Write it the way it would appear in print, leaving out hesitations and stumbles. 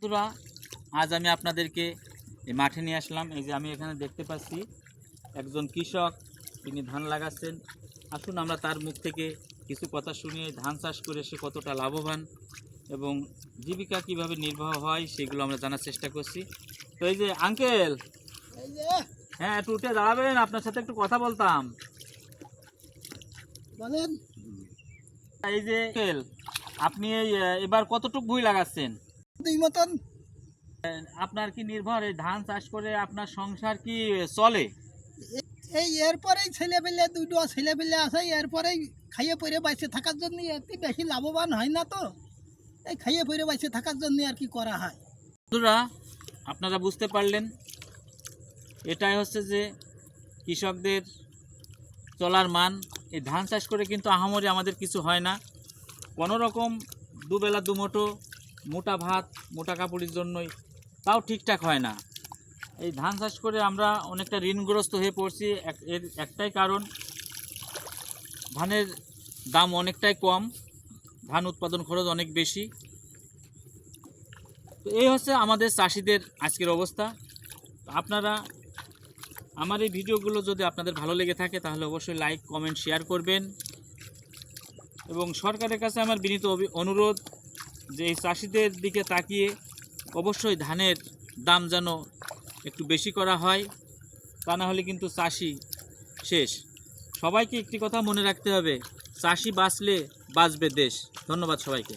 বন্ধুরা, আজ আমি আপনাদেরকে এই মাঠে নিয়ে আসলাম। এই যে আমি এখানে দেখতে পাচ্ছি একজন কৃষক, তিনি ধান লাগাচ্ছেন। আসুন আমরা তার মুখ থেকে কিছু কথা শুনিয়ে ধান চাষ করে সে কতটা লাভবান এবং জীবিকা কিভাবে নির্বাহ হয় সেগুলো আমরা জানার চেষ্টা করছি। তো এই যে আঙ্কেল, হ্যাঁ একটু উঠে দাঁড়াবেন, আপনার সাথে একটু কথা বলতাম। বলেন। এই যে আঙ্কেল, আপনি এই এবার কতটুকু ভুঁই লাগাচ্ছেন? 2 মতন। আপনার কি নির্ভর এই ধান চাষ করে আপনার সংসার কি চলে? এই এরপরেই ছেলেপেলে 2টো ছেলেপেলে আছে, এরপরেই খাইয়ে পরে বাইসে থাকার জন্য এতে বেশি লাভবান হয় না, তো এই খাইয়ে পরে বাইসে থাকার জন্য আর কি করা হয়। বন্ধুরা, আপনারা বুঝতে পারলেন, এটাই হচ্ছে যে কৃষকদের চলার মান। এই ধান চাষ করে কিন্তু আহামরি আমাদের কিছু হয় না, কোনো রকম দুবেলা দুমুঠো মোটা ভাত মোটা কাপড়ের জন্যই তাও ঠিকঠাক হয় না। এই ধান চাষ করে আমরা অনেকটা ঋণগ্রস্ত হয়ে পড়ছি। এর একটাই কারণ, ধানের দাম অনেকটাই কম, ধান উৎপাদন খরচ অনেক বেশি। তো এই হচ্ছে আমাদের চাষিদের আজকের অবস্থা। আপনারা আমার এই ভিডিওগুলো যদি আপনাদের ভালো লেগে থাকে তাহলে অবশ্যই লাইক কমেন্ট শেয়ার করবেন। এবং সরকারের কাছে আমার বিনীত অনুরোধ যে এই চাষিদের দিকে তাকিয়ে অবশ্যই ধানের দাম যেন একটু বেশি করা হয়, তা না হলে কিন্তু চাষি শেষ। সবাইকে একটি কথা মনে রাখতে হবে, চাষি বাঁচলে বাঁচবে দেশ। ধন্যবাদ সবাইকে।